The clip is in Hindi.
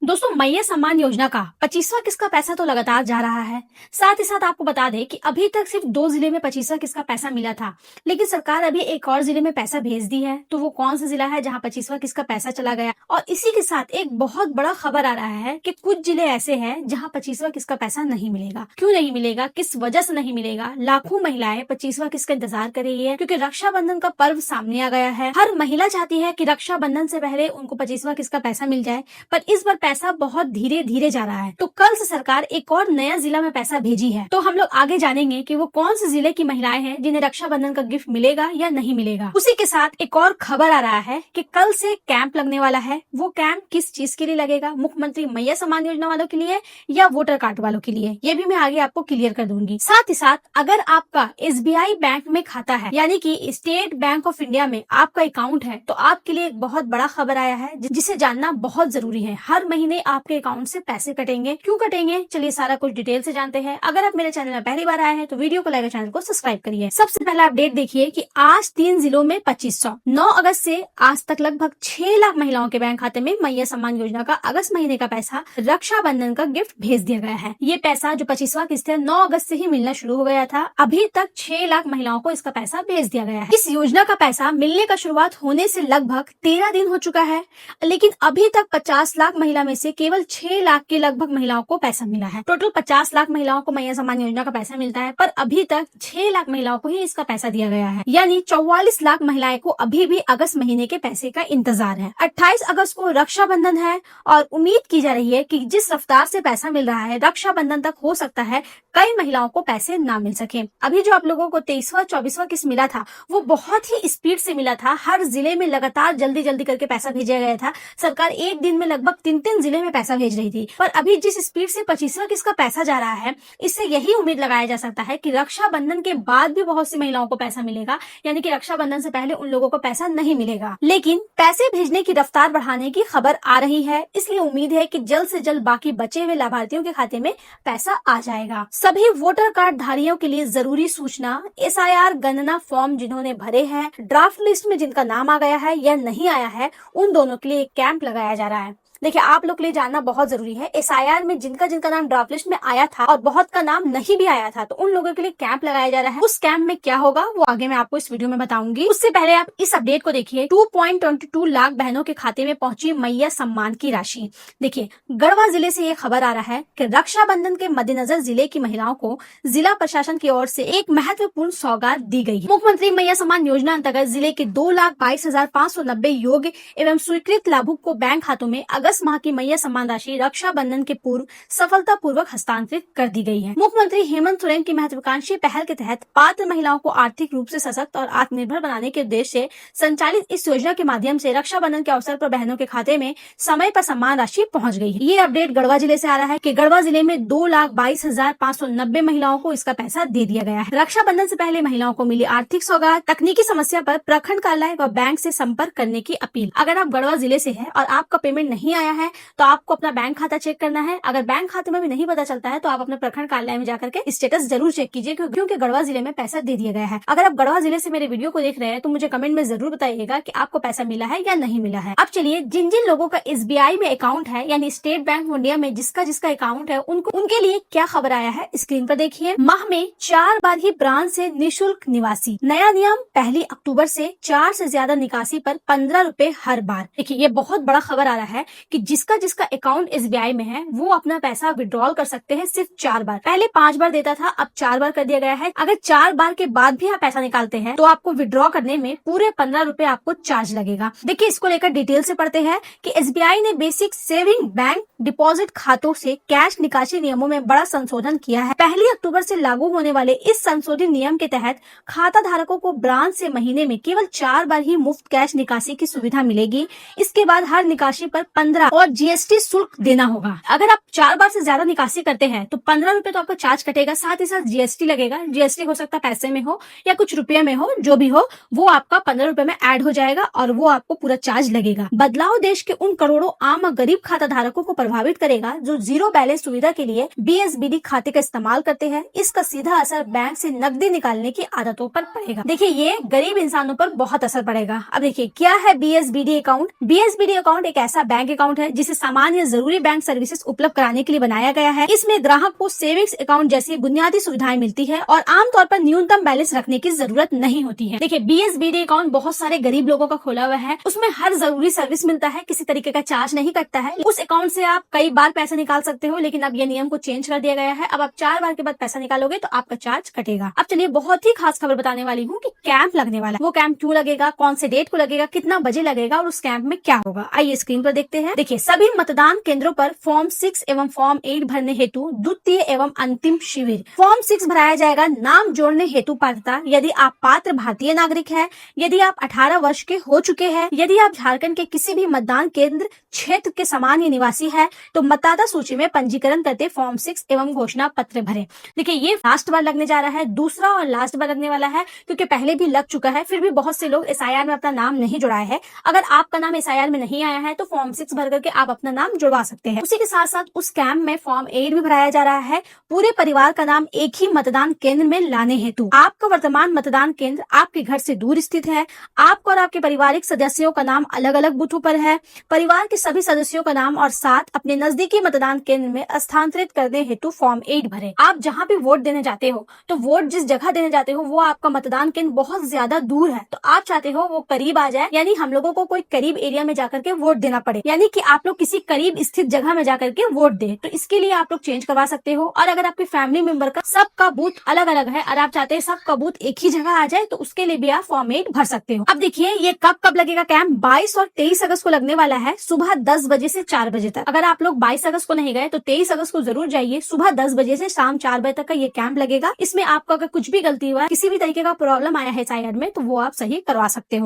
दोस्तों, मैया सम्मान योजना का 25वां किस्त का पैसा तो लगातार जा रहा है। साथ ही साथ आपको बता दें कि अभी तक सिर्फ 2 जिले में 25वां किस्त का पैसा मिला था, लेकिन सरकार अभी एक और जिले में पैसा भेज दी है। तो वो कौन सा जिला है जहां 25वां किस्त का पैसा चला गया? और इसी के साथ एक बहुत बड़ा खबर आ रहा है कि कुछ जिले ऐसे हैं जहां 25वां किस्त का पैसा नहीं मिलेगा। क्यों नहीं मिलेगा, किस वजह से नहीं मिलेगा? लाखों महिलाएं 25वां किस्त का इंतजार कर रही है, क्योंकि रक्षाबंधन का पर्व सामने आ गया है। हर महिला चाहती है कि रक्षाबंधन से पहले उनको 25वां किस्त का पैसा मिल जाए, पर इस बार पैसा बहुत धीरे धीरे जा रहा है। तो कल से सरकार एक और नया जिला में पैसा भेजी है। तो हम लोग आगे जानेंगे कि वो कौन से जिले की महिलाएं हैं जिन्हें रक्षाबंधन का गिफ्ट मिलेगा या नहीं मिलेगा। उसी के साथ एक और खबर आ रहा है कि कल से कैंप लगने वाला है। वो कैंप किस चीज के लिए लगेगा? मुख्यमंत्री मैया सम्मान योजना वालों के लिए या वोटर कार्ड वालों के लिए? ये भी मैं आगे आपको क्लियर कर दूंगी। साथ ही साथ अगर आपका SBI बैंक में खाता है, यानी कि स्टेट बैंक ऑफ इंडिया में आपका अकाउंट है, तो आपके लिए एक बहुत बड़ा खबर आया है जिसे जानना बहुत जरूरी है। हर महीने आपके अकाउंट से पैसे कटेंगे। क्यों कटेंगे, चलिए सारा कुछ डिटेल से जानते हैं। अगर आप मेरे चैनल में पहली बार आए हैं तो वीडियो को लाइक और चैनल को सब्सक्राइब करिए। सबसे पहला अपडेट देखिए कि आज 3 जिलों में 2500। 9 अगस्त से आज तक लगभग 6 लाख महिलाओं के बैंक खाते में मैया सम्मान योजना का अगस्त महीने का पैसा रक्षाबंधन का गिफ्ट भेज दिया गया है। ये पैसा जो 25वां किस्त है 9 अगस्त से ही मिलना शुरू हो गया था। अभी तक 6 लाख महिलाओं को इसका पैसा भेज दिया गया है। इस योजना का पैसा मिलने का शुरुआत होने से लगभग 13 दिन हो चुका है, लेकिन अभी तक 50 लाख महिला में से केवल 6 लाख के लगभग महिलाओं को पैसा मिला है। टोटल 50 लाख महिलाओं को मैया सम्मान योजना का पैसा मिलता है, पर अभी तक 6 लाख महिलाओं को ही इसका पैसा दिया गया है। यानी 44 लाख महिलाएं को अभी भी अगस्त महीने के पैसे का इंतजार है। 28 अगस्त को रक्षाबंधन है और उम्मीद की जा रही है कि जिस रफ्तार से पैसा मिल रहा है रक्षाबंधन तक हो सकता है कई महिलाओं को पैसे ना मिल सके। अभी जो आप लोगों को 23वां 24वां किस्त मिला था वो बहुत ही स्पीड से मिला था। हर जिले में लगातार जल्दी जल्दी करके पैसा भेजा गया था। सरकार एक दिन में लगभग 3-3 जिले में पैसा भेज रही थी, पर अभी जिस स्पीड से 25वां किस्त का पैसा जा रहा है, इससे यही उम्मीद लगाया जा सकता है कि रक्षाबंधन के बाद भी बहुत सी महिलाओं को पैसा मिलेगा। यानी कि रक्षाबंधन से पहले उन लोगों को पैसा नहीं मिलेगा। लेकिन पैसे भेजने की रफ्तार बढ़ाने की खबर आ रही है, इसलिए उम्मीद है कि जल्द से जल्द बाकी बचे हुए लाभार्थियों के खाते में पैसा आ जाएगा। सभी वोटर कार्ड धारियों के लिए जरूरी सूचना, SIR गणना फॉर्म जिन्होंने भरे हैं, ड्राफ्ट लिस्ट में जिनका नाम आ गया है या नहीं आया है, उन दोनों के लिए एक कैंप लगाया जा रहा है। देखिए, आप लोग के लिए जानना बहुत जरूरी है, SIR में जिनका जिनका नाम ड्राफ्ट लिस्ट में आया था और बहुत का नाम नहीं भी आया था, तो उन लोगों के लिए कैंप लगाया जा रहा है। उस कैंप में क्या होगा वो आगे मैं आपको इस वीडियो में बताऊंगी। उससे पहले आप इस अपडेट को देखिए। 2.22 लाख बहनों के खाते में पहुंची मैया सम्मान की राशि। देखिए, गढ़वा जिले से ये खबर आ रहा है कि रक्षाबंधन के मद्देनजर जिले की महिलाओं को जिला प्रशासन की ओर से एक महत्वपूर्ण सौगात दी गई है। मुख्यमंत्री मैया सम्मान योजना अंतर्गत जिले के 2,22,590 योग्य एवं स्वीकृत लाभुक को बैंक खातों में अगस्त माह की मैया सम्मान राशि रक्षाबंधन के पूर्व सफलतापूर्वक हस्तांतरित कर दी गई है। मुख्यमंत्री हेमंत सोरेन की महत्वाकांक्षी पहल के तहत पात्र महिलाओं को आर्थिक रूप से सशक्त और आत्मनिर्भर बनाने के उद्देश्य से संचालित इस योजना के माध्यम से रक्षाबंधन के अवसर पर बहनों के खाते में समय पर सम्मान राशि पहुंच गई है। ये अपडेट गढ़वा जिले से आ रहा है कि गढ़वा जिले में 2,22,590 महिलाओं को इसका पैसा दे दिया गया है। रक्षाबंधन से पहले महिलाओं को मिली आर्थिक सौगात। तकनीकी समस्या पर प्रखंड कार्यालय व बैंक से संपर्क करने की अपील। अगर आप गढ़वा जिले से है और आपका पेमेंट नहीं आया है तो आपको अपना बैंक खाता चेक करना है। अगर बैंक खाते में भी नहीं पता चलता है तो आप अपने प्रखंड कार्यालय में जाकर के स्टेटस जरूर चेक कीजिए, क्योंकि गढ़वा जिले में पैसा दे दिया गया है। अगर आप गढ़वा जिले से मेरे वीडियो को देख रहे हैं तो मुझे कमेंट में जरूर बताइएगा कि आपको पैसा मिला है या नहीं मिला है। अब चलिए, जिन जिन लोगों का SBI में अकाउंट है, यानी स्टेट बैंक ऑफ इंडिया में जिसका जिसका अकाउंट है, उनके लिए क्या खबर आया है स्क्रीन पर देखिए। माह में 4 बार ही ब्रांच से निःशुल्क निवासी। नया नियम 1 अक्टूबर से 4 से ज्यादा निकासी पर 15 रुपए हर बार। देखिए, ये बहुत बड़ा खबर आ रहा है कि जिसका जिसका अकाउंट SBI में है वो अपना पैसा विड्रॉल कर सकते हैं सिर्फ 4 बार। पहले 5 बार देता था, अब 4 बार कर दिया गया है। अगर 4 बार के बाद भी आप पैसा निकालते हैं तो आपको विड्रॉ करने में पूरे 15 रुपए आपको चार्ज लगेगा। देखिए, इसको लेकर डिटेल से पढ़ते हैं कि SBI ने बेसिक सेविंग बैंक डिपॉजिट खातों से कैश निकासी नियमों में बड़ा संशोधन किया है। 1 अक्टूबर से लागू होने वाले इस संशोधित नियम के तहत खाता धारकों को ब्रांच से महीने में केवल 4 बार ही मुफ्त कैश निकासी की सुविधा मिलेगी। इसके बाद हर निकासी पर 15 और GST शुल्क देना होगा। अगर आप 4 बार से ज्यादा निकासी करते हैं तो 15 रुपए तो आपको चार्ज कटेगा, साथ ही साथ GST लगेगा। GST हो सकता है पैसे में हो या कुछ रुपये में हो, जो भी हो वो आपका 15 रुपए में ऐड हो जाएगा और वो आपको पूरा चार्ज लगेगा। बदलाव देश के उन करोड़ों आम और गरीब खाता धारकों को प्रभावित करेगा जो जीरो बैलेंस सुविधा के लिए BSBD खाते का इस्तेमाल करते हैं। इसका सीधा असर बैंक से नकदी निकालने की आदतों पर पड़ेगा। देखिए, ये गरीब इंसानों पर बहुत असर पड़ेगा। अब देखिए, क्या है BSBD अकाउंट? BSBD अकाउंट एक ऐसा बैंक अकाउंट अकाउंट है जिसे सामान्य जरूरी बैंक सर्विसेज उपलब्ध कराने के लिए बनाया गया है। इसमें ग्राहक को सेविंग्स अकाउंट जैसी बुनियादी सुविधाएं मिलती है और आमतौर पर न्यूनतम बैलेंस रखने की जरूरत नहीं होती है। देखिए, BSBD अकाउंट बहुत सारे गरीब लोगों का खोला हुआ है, उसमें हर जरूरी सर्विस मिलता है, किसी तरीके का चार्ज नहीं कटता है। उस अकाउंट से आप कई बार पैसा निकाल सकते हो, लेकिन अब ये नियम को चेंज कर दिया गया है। अब आप 4 बार के बाद पैसा निकालोगे तो आपका चार्ज कटेगा। अब चलिए बहुत ही खास खबर बताने वाली हूँ कि कैंप लगने वाला है। वो कैंप क्यों लगेगा, कौन से डेट को लगेगा, कितना बजे लगेगा और उस कैंप में क्या होगा, आइए स्क्रीन पर देखते हैं। देखिए, सभी मतदान केंद्रों पर फॉर्म 6 एवं फॉर्म 8 भरने हेतु द्वितीय एवं अंतिम शिविर। फॉर्म 6 भराया जाएगा नाम जोड़ने हेतु पात्रता, यदि आप पात्र भारतीय नागरिक है, यदि आप 18 वर्ष के हो चुके हैं, यदि आप झारखंड के किसी भी मतदान केंद्र क्षेत्र के सामान्य निवासी है, तो मतदाता सूची में पंजीकरण करते फॉर्म 6 एवं घोषणा पत्र भरे। देखिए, ये लास्ट बार लगने जा रहा है, दूसरा और लास्ट बार लगने वाला है, क्योंकि पहले भी लग चुका है, फिर भी बहुत से लोग SIR में अपना नाम नहीं जुड़ाए हैं। अगर आपका नाम SIR में नहीं आया है तो फॉर्म 6 भर करके आप अपना नाम जुड़वा सकते हैं। उसी के साथ साथ उस कैंप में फॉर्म 8 भी भराया जा रहा है, पूरे परिवार का नाम एक ही मतदान केंद्र में लाने हेतु। आपका वर्तमान मतदान केंद्र आपके घर से दूर स्थित है, आपको और आपके पारिवारिक सदस्यों का नाम अलग अलग बूथों पर है, परिवार के सभी सदस्यों का नाम और साथ अपने नजदीकी मतदान केंद्र में स्थानांतरित करने हेतु फॉर्म 8 भरे। आप जहाँ भी वोट देने जाते हो, तो वोट जिस जगह देने जाते हो वो आपका मतदान केंद्र बहुत ज्यादा दूर है, तो आप चाहते हो वो करीब आ जाए, यानी हम लोगों को कोई करीब एरिया में जाकर के वोट देना पड़े, यानी कि आप लोग किसी करीब स्थित जगह में जाकर के वोट दे। तो इसके लिए आप लोग चेंज करवा सकते हो। और अगर आपके फैमिली मेंबर का सबका बूथ अलग अलग है और आप चाहते हैं सबका बूथ एक ही जगह आ जाए, तो उसके लिए भी आप फॉर्म 8 भर सकते हो। अब देखिए, ये कब लगेगा कैंप। 22 और 23 अगस्त को लगने वाला है, सुबह 10 बजे से 4 बजे तक। अगर आप लोग 22 अगस्त को नहीं गए तो 23 अगस्त को जरूर जाइए। सुबह 10 बजे से शाम 4 बजे तक का ये कैंप लगेगा। इसमें आपका अगर कुछ भी गलती हुआ है, किसी भी तरीके का प्रॉब्लम आया है SIR में, तो वो आप सही करवा सकते हो।